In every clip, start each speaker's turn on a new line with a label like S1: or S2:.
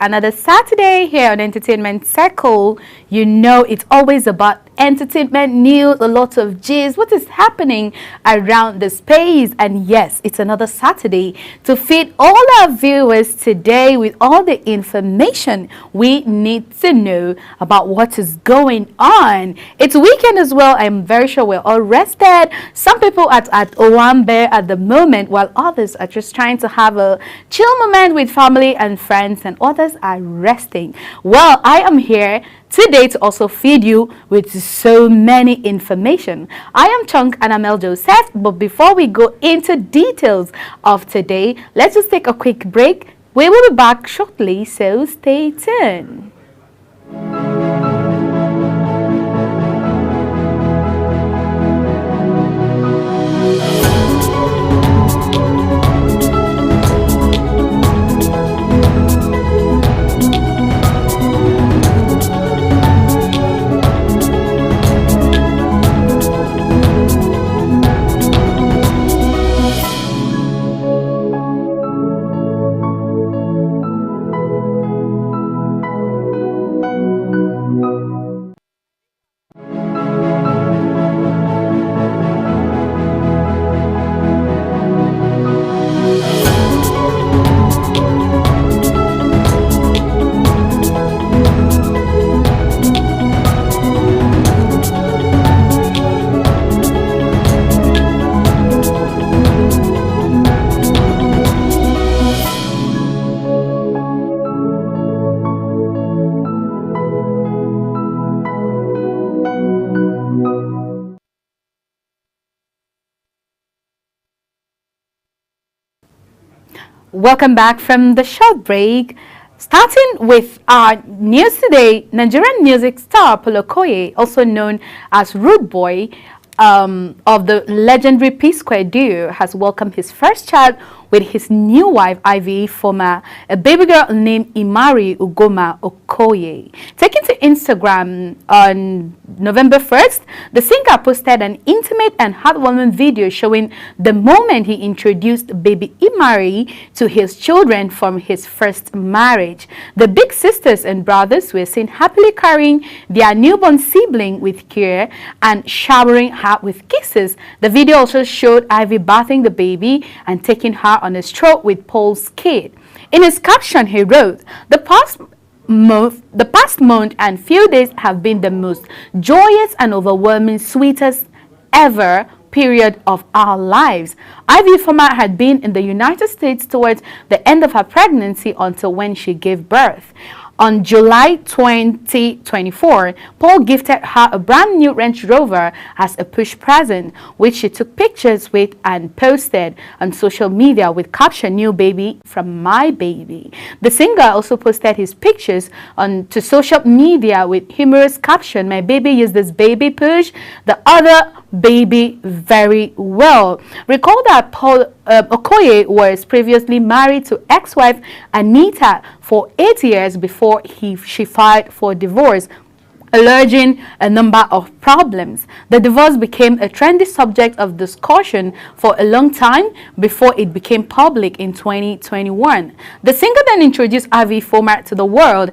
S1: Another Saturday here on Entertainment Circle. You know it's always about entertainment news, a lot of gist, what is happening around the space. And yes, it's another Saturday to feed all our viewers today with all the information we need to know about what is going on. It's weekend as well. I'm very sure we're all rested. Some people at Owambe at the moment, while others are just trying to have a chill moment with family and friends, and others are resting. Well, I am here today to also feed you with so many information. I am Chunk and Amel Joseph, but before we go into details of today, let's just take a quick break. We will be back shortly, so stay tuned. Welcome back from the short break. Starting with our news today, Nigerian music star Paul Okoye, also known as Rude Boy, of the legendary P-Square duo, has welcomed his first child with his new wife, Ivy Ifoma, a baby girl named Imari Ugoma Okoye. Taken to Instagram on November 1st, the singer posted an intimate and heartwarming video showing the moment he introduced baby Imari to his children from his first marriage. The big sisters and brothers were seen happily carrying their newborn sibling with care and showering her with kisses. The video also showed Ivy bathing the baby and taking her on a stroll with Paul's kid. In his caption, he wrote, the past month and few days have been the most joyous and overwhelming, sweetest ever period of our lives. Ivy Ifoma had been in the United States towards the end of her pregnancy until when she gave birth. On July 2024, Paul gifted her a brand new Range Rover as a push present, which she took pictures with and posted on social media with caption, "New baby from my baby." The singer also posted his pictures to social media with humorous caption, "My baby used this baby push the other baby very well." Recall that Paul Okoye was previously married to ex-wife Anita for 8 years before she filed for divorce, alleging a number of problems. The divorce became a trendy subject of discussion for a long time before it became public in 2021. The singer then introduced Ivy Ifoma to the world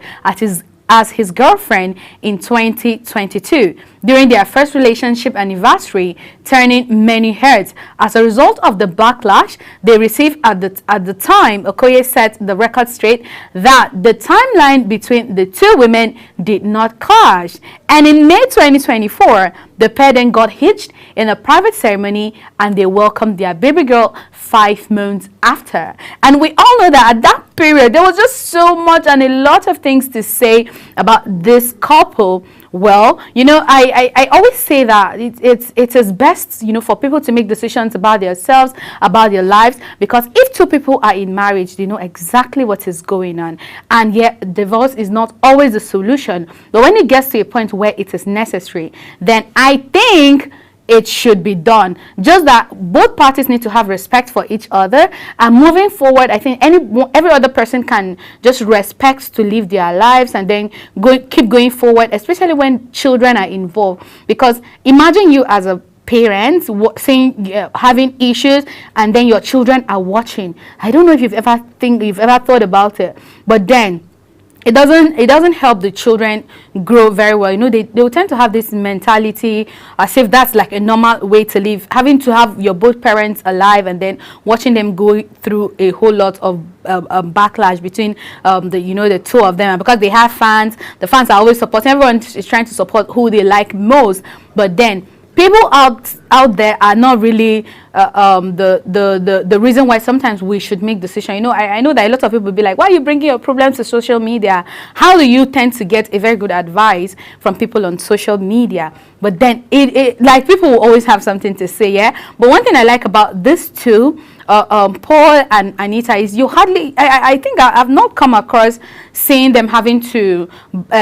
S1: as his girlfriend in 2022 during their first relationship anniversary, turning many heads. As a result of the backlash they received at the time, Okoye set the record straight that the timeline between the two women did not clash. And in May 2024, the pair then got hitched in a private ceremony and they welcomed their baby girl 5 months after. And we all know that at that period there was just so much and a lot of things to say about this couple. Well, you know, I always say that it is best, you know, for people to make decisions about themselves, about their lives, because if two people are in marriage, they know exactly what is going on. And yet, divorce is not always the solution. But when it gets to a point where it is necessary, then I think it should be done. Just that both parties need to have respect for each other, and moving forward, I think every other person can just respect to live their lives and then keep going forward, especially when children are involved. Because imagine you as a parents having issues and then your children are watching. I don't know if you've ever thought about it, but then it doesn't help the children grow very well. They will tend to have this mentality as if that's like a normal way to live, having to have your both parents alive and then watching them go through a whole lot of backlash between the two of them. And because they have fans, the fans are always supporting, everyone is trying to support who they like most, but then people out there are not really the reason why sometimes we should make decisions. I know that a lot of people will be like, why are you bringing your problems to social media? How do you tend to get a very good advice from people on social media? But then it like people will always have something to say, yeah. But one thing I like about this too, Paul and Anita, is you hardly, I think I've not come across seeing them having to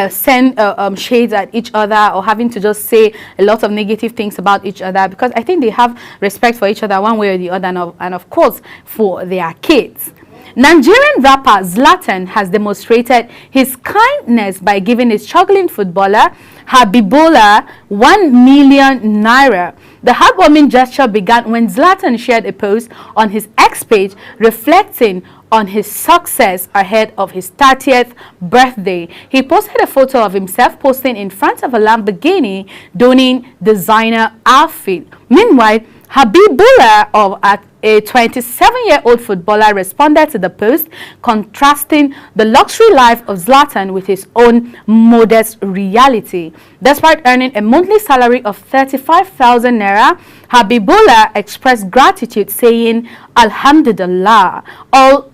S1: send shades at each other or having to just say a lot of negative things about each other, because I think they have respect for each other one way or the other, and of course for their kids. Nigerian rapper Zlatan has demonstrated his kindness by giving his struggling footballer Habibullah 1 million naira. The heartwarming gesture began when Zlatan shared a post on his X page reflecting on his success ahead of his 30th birthday. He posted a photo of himself posting in front of a Lamborghini donning designer outfit. Meanwhile, Habibullah, a 27-year-old footballer, responded to the post, contrasting the luxury life of Zlatan with his own modest reality. Despite earning a monthly salary of 35,000 naira, Habibullah expressed gratitude, saying, "Alhamdulillah, all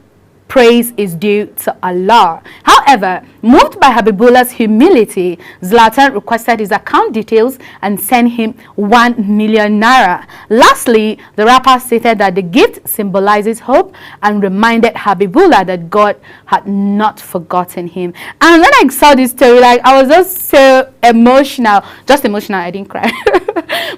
S1: praise is due to Allah." However, moved by Habibullah's humility, Zlatan requested his account details and sent him 1 million naira. Lastly, the rapper stated that the gift symbolizes hope and reminded Habibullah that God had not forgotten him. And when I saw this story, like, I was just so emotional. Just emotional, I didn't cry.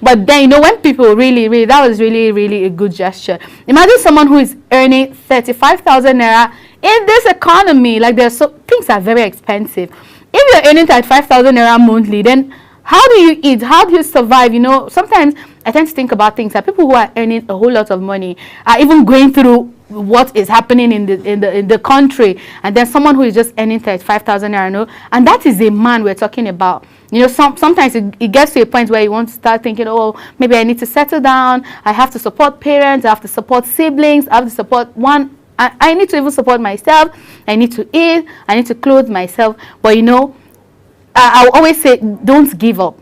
S1: But then, when people really, that was really a good gesture. Imagine someone who is earning 35,000 naira in this economy. Like, things are very expensive. If you're earning 35,000 naira monthly, then how do you eat? How do you survive? Sometimes I tend to think about things that people who are earning a whole lot of money are even going through what is happening in the country, and then someone who is just earning 35,000 naira, and that is a man we're talking about. Sometimes it gets to a point where you want to start thinking, oh, maybe I need to settle down. I have to support parents. I have to support siblings. I have to support one. I need to even support myself. I need to eat. I need to clothe myself. But I always say, don't give up.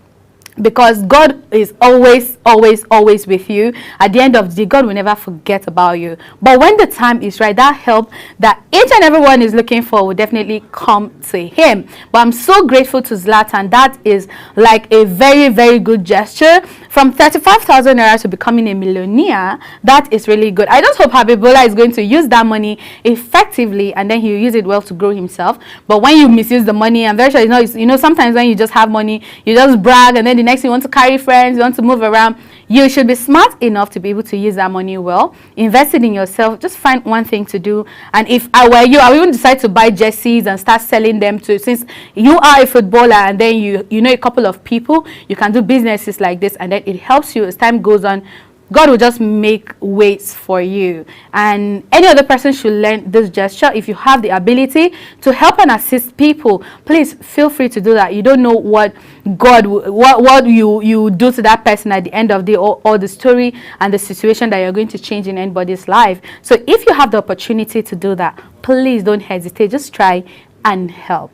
S1: Because God is always with you. At the end of the day, God will never forget about you. But when the time is right, that help that each and everyone is looking for will definitely come to him. But I'm so grateful to Zlatan. That is like a very good gesture. From 35,000 naira to becoming a millionaire, that is really good. I just hope Habibullah is going to use that money effectively, and then he'll use it well to grow himself. But when you misuse the money, I'm very sure sometimes when you just have money, you just brag, and then the next thing you want to carry friends, you want to move around. You should be smart enough to be able to use that money well. Invest it in yourself. Just find one thing to do. And if I were you, I would even decide to buy jerseys and start selling them too. Since you are a footballer and then you know a couple of people, you can do businesses like this, and then it helps you as time goes on. God will just make ways for you. And any other person should learn this gesture. If you have the ability to help and assist people, please feel free to do that. You don't know what what you do to that person at the end of the day, or the story and the situation that you're going to change in anybody's life. So if you have the opportunity to do that, please don't hesitate. Just try and help.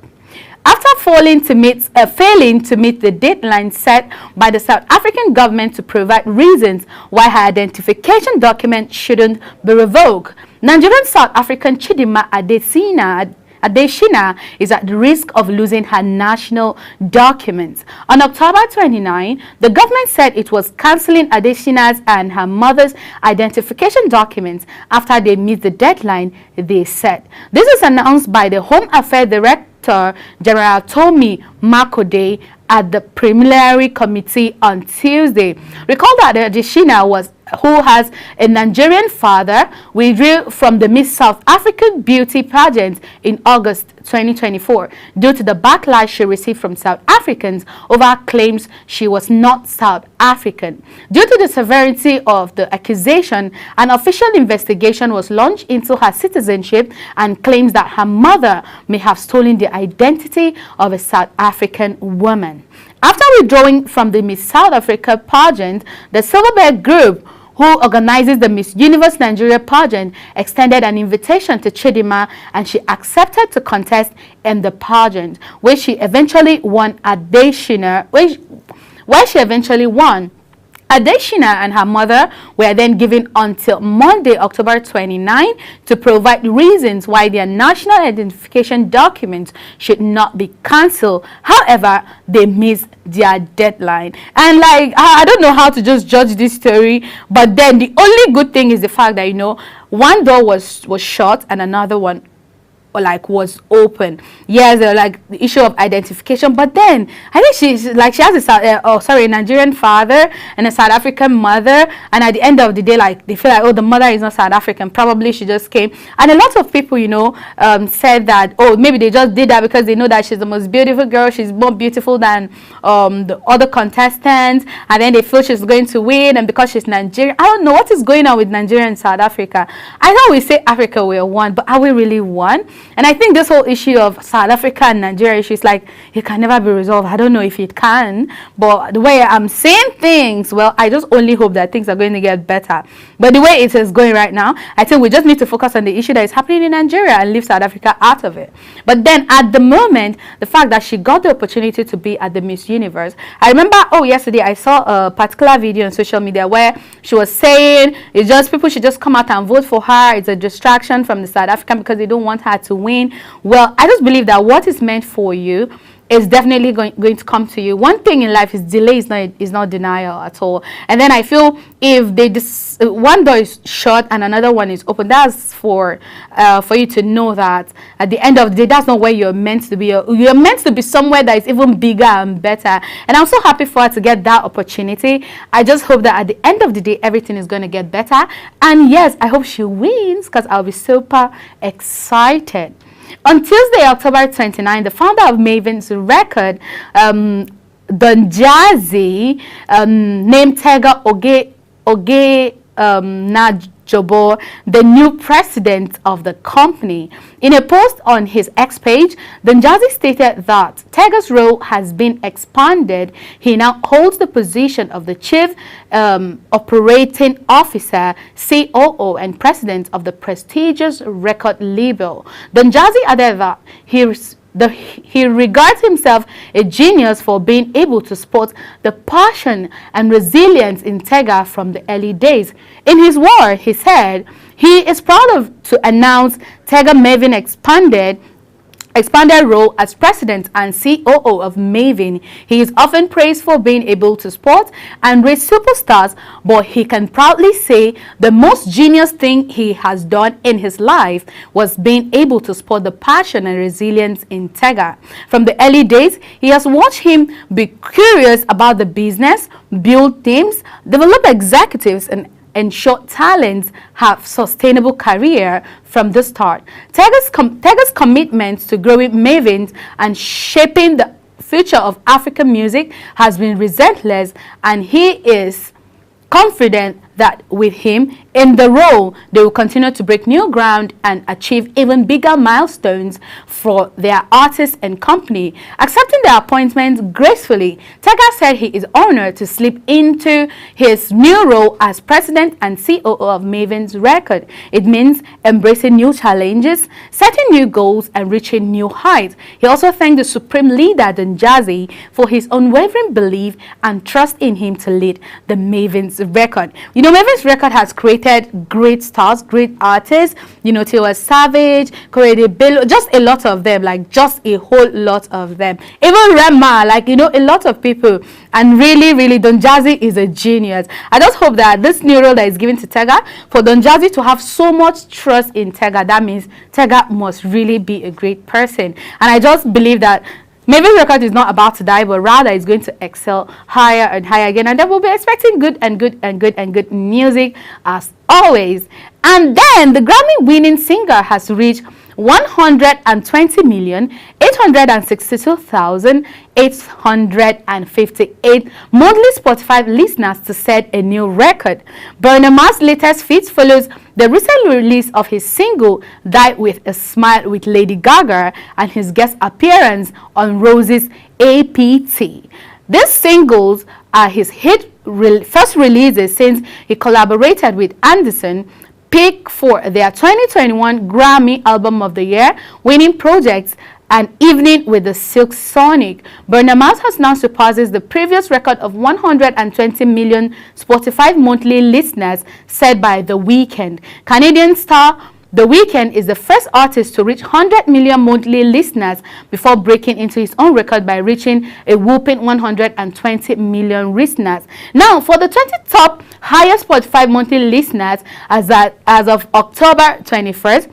S1: After failing to meet the deadline set by the South African government to provide reasons why her identification document shouldn't be revoked, Nigerian South African Chidinma Adesina is at the risk of losing her national documents. On October 29, the government said it was cancelling Adesina's and her mother's identification documents after they missed the deadline they set. This is announced by the Home Affairs Director General Tomi Makode at the preliminary committee on Tuesday. Recall that Adesina who has a Nigerian father, withdrew from the Miss South African Beauty pageant in August 2024 due to the backlash she received from South Africans over claims she was not South African. Due to the severity of the accusation, an official investigation was launched into her citizenship and claims that her mother may have stolen the identity of a South African woman. After withdrawing from the Miss South Africa pageant, the Silverberg Group, who organizes the Miss Universe Nigeria pageant, extended an invitation to Chidinma, and she accepted to contest in the pageant, where she eventually won. Adesina and her mother were then given until Monday, October 29, to provide reasons why their national identification documents should not be cancelled. However, they missed their deadline. And I don't know how to just judge this story, but then the only good thing is the fact that, one door was shut and another one was open. Yes, the issue of identification, but then I think she has a Nigerian father and a South African mother, and at the end of the day, they feel the mother is not South African, probably she just came. And a lot of people said that maybe they just did that because they know that she's the most beautiful girl, she's more beautiful than the other contestants, and then they feel she's going to win, and because she's Nigerian. I don't know what is going on with Nigeria and South Africa. I know we say Africa we're one, but are we really one? And I think this whole issue of South Africa and Nigeria issue is it can never be resolved. I don't know if it can, but the way I'm saying things, I just only hope that things are going to get better. But the way it is going right now, I think we just need to focus on the issue that is happening in Nigeria and leave South Africa out of it. But then at the moment, the fact that she got the opportunity to be at the Miss Universe, I remember, yesterday I saw a particular video on social media where she was saying it's just people should just come out and vote for her. It's a distraction from the South African because they don't want her to win. Well, I just believe that what is meant for you is definitely going to come to you. One thing in life is delay is not denial at all. And then I feel if one door is shut and another one is open, that's for you to know that at the end of the day, that's not where you're meant to be. You're meant to be somewhere that is even bigger and better. And I'm so happy for her to get that opportunity. I just hope that at the end of the day, everything is going to get better. And yes, I hope she wins because I'll be super excited. On Tuesday, October 29, the founder of Mavens Record, Don Jazzy, named Tega Oge Najobo the new president of the company. In a post on his X page, Don Jazzy stated that Tega's role has been expanded. He now holds the position of the Chief Operating Officer, COO, and President of the prestigious record label. Don Jazzy added that he regards himself a genius for being able to spot the passion and resilience in Tega from the early days. In his word, he said he is proud to announce Tega Mavin expanded role as president and COO of Mavin. He is often praised for being able to spot and raise superstars, but he can proudly say the most genius thing he has done in his life was being able to spot the passion and resilience in Tega. From the early days, he has watched him be curious about the business, build teams, develop executives, and ensure talents have sustainable career from the start. Tega's commitment to growing Mavins and shaping the future of African music has been relentless, and he is confident that with him in the role, they will continue to break new ground and achieve even bigger milestones for their artists and company. Accepting the appointment gracefully, Tega said he is honored to slip into his new role as president and COO of Mavens Record. It means embracing new challenges, setting new goals, and reaching new heights. He also thanked the supreme leader, Don Jazzy, for his unwavering belief and trust in him to lead the Mavens Record. Mavens Record has created great stars, great artists, Tiwa Savage, Korede Bello, just a lot of them, just a whole lot of them. Even Rema, a lot of people. And really, Don Jazzy is a genius. I just hope that this new role that is given to Tega, for Don Jazzy to have so much trust in Tega, that means Tega must really be a great person. And I just believe that Mavis Record is not about to die, but rather it's going to excel higher and higher again. And then we'll be expecting good and good and good and good music as always. And then the Grammy-winning singer has reached 120,862,858 monthly Spotify listeners to set a new record. Bruno Mars' latest feat follows the recent release of his single Die With a Smile with Lady Gaga and his guest appearance on Rose's APT. These singles are his first releases since he collaborated with Anderson .Paak for their 2021 Grammy Album of the Year winning projects An Evening with the Silk Sonic. Bruno Mars has now surpasses the previous record of 120 million Spotify monthly listeners set by The Weeknd. Canadian star The Weeknd is the first artist to reach 100 million monthly listeners before breaking into his own record by reaching a whopping 120 million listeners. Now, for the 20 top highest Spotify monthly listeners as of October 21st,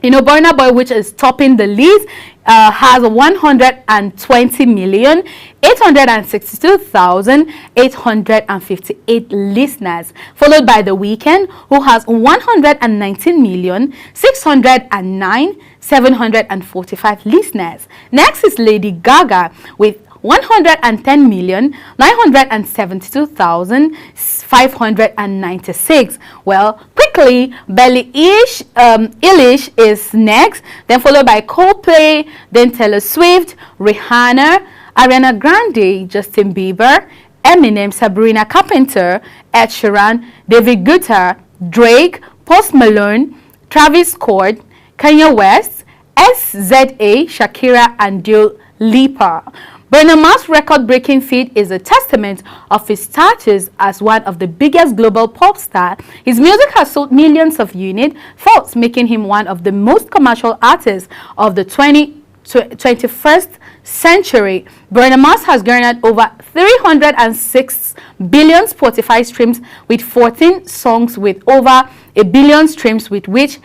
S1: Burna Boy, which is topping the list, has 120,862,858 listeners, followed by The Weeknd, who has 119,609,745 listeners. Next is Lady Gaga with 110,972,596. Well, quickly, Billie Eilish is next, then followed by Coldplay, then Taylor Swift, Rihanna, Ariana Grande, Justin Bieber, Eminem, Sabrina Carpenter, Ed Sheeran, David Guetta, Drake, Post Malone, Travis Scott, Kanye West, SZA, Shakira, and Dua Lipa. Bruno Mars' record-breaking feat is a testament of his status as one of the biggest global pop stars. His music has sold millions of units, thus making him one of the most commercial artists of the 21st century. Bruno Mars has garnered over 306 billion Spotify streams with 14 songs with over a billion streams, with which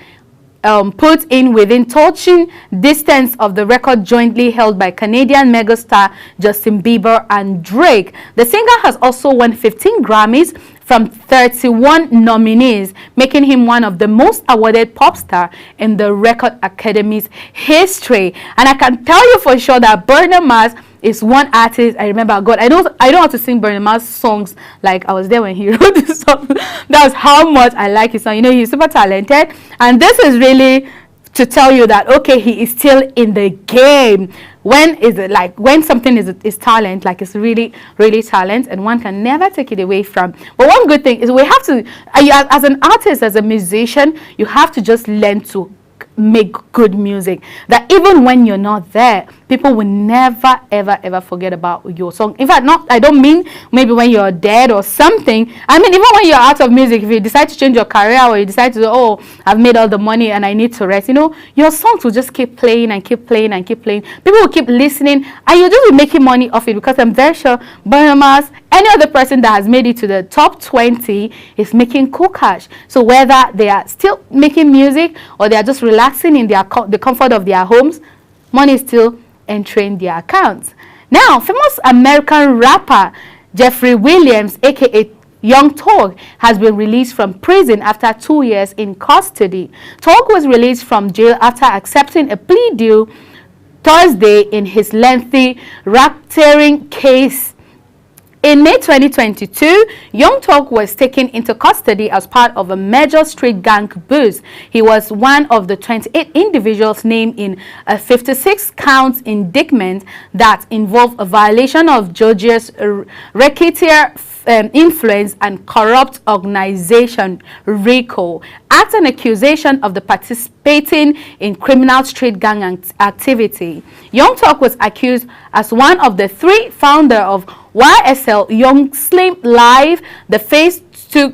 S1: put in within touching distance of the record jointly held by Canadian megastar Justin Bieber and Drake. The singer has also won 15 Grammys from 31 nominees, making him one of the most awarded pop stars in the Record Academy's history. And I can tell you for sure that Bruno Mars is one artist. I remember, God, I don't have to sing Bruno Mars songs like I was there when he wrote this song. That's how much I like his song. He's super talented, and this is really to tell you that okay, he is still in the game. When something is talent, like it's really talent, and one can never take it away from. But one good thing is we have to, as an artist, as a musician, you have to just learn to make good music, that even when you're not there, people will never ever forget about your song. In fact, I don't mean maybe when you're dead or something. I mean even when you're out of music, if you decide to change your career, or you decide to I've made all the money and I need to rest, your songs will just keep playing and keep playing and keep playing. People will keep listening, and you'll just be making money off it, because I'm very sure Bruno Mars, any other person that has made it to the top 20 is making cool cash. So whether they are still making music or they are just relaxing in the comfort of their homes, money is still entering their accounts. Now, famous American rapper Jeffrey Williams, aka Young Thug, has been released from prison after 2 years in custody. Thug was released from jail after accepting a plea deal Thursday in his lengthy racketeering case. In May 2022, Young Thug was taken into custody as part of a major street gang bust. He was one of the 28 individuals named in a 56-count indictment that involved a violation of Georgia's Racketeer Influence and Corrupt Organization (RICO) Act, an accusation of the participating in criminal street gang activity. Young Thug was accused as one of the 3 founders of YSL Young Slim Live, the Phase 2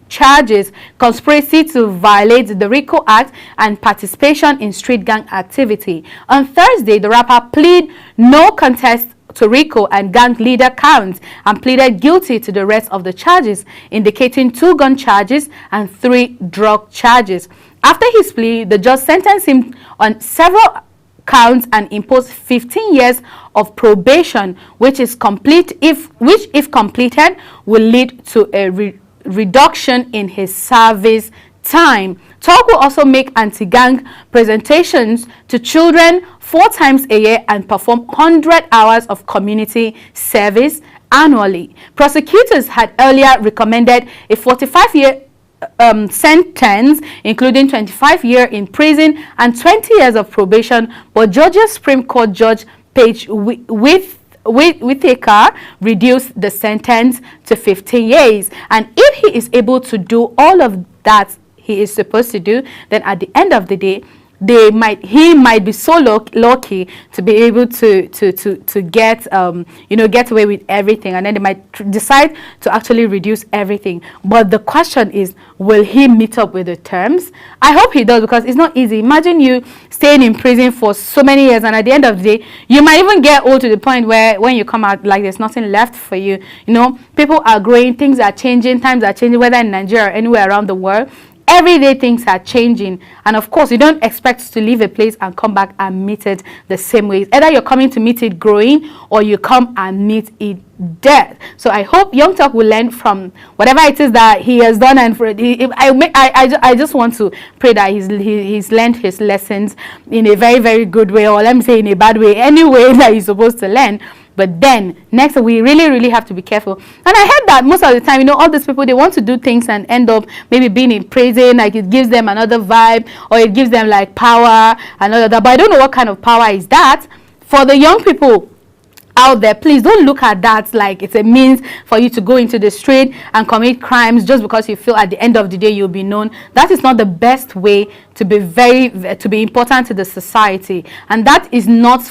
S1: charges: conspiracy to violate the RICO Act and participation in street gang activity. On Thursday, the rapper pleaded no contest to RICO and gang leader counts and pleaded guilty to the rest of the charges, indicating 2 gun charges and 3 drug charges. After his plea, the judge sentenced him on several counts and impose 15 years of probation, which if completed will lead to a reduction in his service time. Talk will also make anti-gang presentations to children 4 times a year and perform 100 hours of community service annually. Prosecutors had earlier recommended a 45-year sentence, including 25 years in prison and 20 years of probation, but Georgia Supreme Court Judge Page Whitaker reduced the sentence to 15 years. And if he is able to do all of that he is supposed to do, then at the end of the day, he might be so lucky to be able to get get away with everything, and then they might decide to actually reduce everything. But the question is, will he meet up with the terms? I hope he does, because it's not easy. Imagine you staying in prison for so many years, and at the end of the day, you might even get old to the point where when you come out, like, there's nothing left for you. People are growing, things are changing, times are changing, whether in Nigeria or anywhere around the world. Every day things are changing, and of course you don't expect to leave a place and come back and meet it the same way. Either you're coming to meet it growing, or you come and meet it dead. So I hope Young Talk will learn from whatever it is that he has done, and I just want to pray that he's learned his lessons in a very, very good way, or let me say in a bad way, any way that he's supposed to learn. But then next, we really, really have to be careful. And I heard that most of the time, all these people, they want to do things and end up maybe being in prison. Like, it gives them another vibe, or it gives them like power and all of that. But I don't know what kind of power is that. For the young people out there, please don't look at that like it's a means for you to go into the street and commit crimes just because you feel at the end of the day you'll be known. That is not the best way to be important to the society, and that is not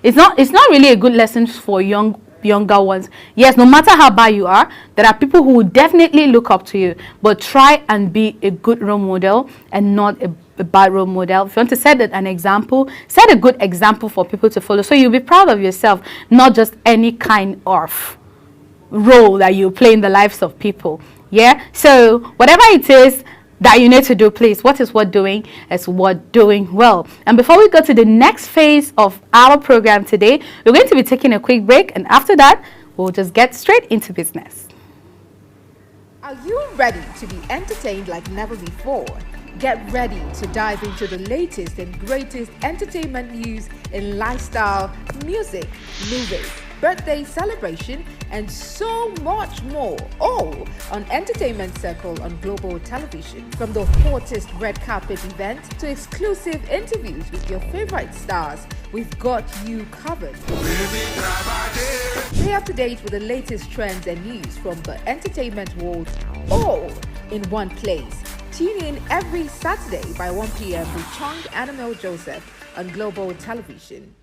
S1: it's not really a good lesson for younger ones. Yes, no matter how bad you are, there are people who will definitely look up to you, but try and be a good role model and not a bad role model. If you want to set an example, set a good example for people to follow, so you'll be proud of yourself, not just any kind of role that you play in the lives of people. Yeah, so whatever it is that you need to do, please, what is worth doing is worth doing well. And before we go to the next phase of our program today, we're going to be taking a quick break, and after that we'll just get straight into business.
S2: Are you ready to be entertained like never before? Get ready to dive into the latest and greatest entertainment news in lifestyle, music, movies, birthday celebration, and so much more, all on Entertainment Circle on Global Television. From the hottest red carpet event to exclusive interviews with your favorite stars, we've got you covered. Stay up to date with the latest trends and news from the entertainment world, all in one place. Tune in every Saturday by 1 p.m. with Chung and Emil Joseph on Global Television.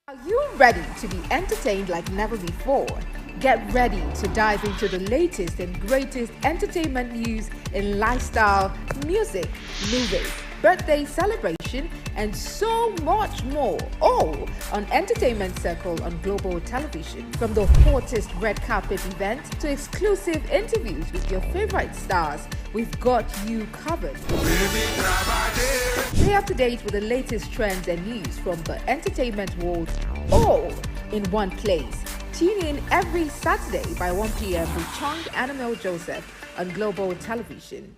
S2: Are you ready to be entertained like never before? Get ready to dive into the latest and greatest entertainment news in lifestyle, music, movies, birthday celebration, and so much more. All on Entertainment Circle on Global Television. From the hottest red carpet event to exclusive interviews with your favorite stars, we've got you covered. Stay up to date with the latest trends and news from the entertainment world, all in one place. Tune in every Saturday by 1 p.m. with Chung Annabelle Joseph on Global Television.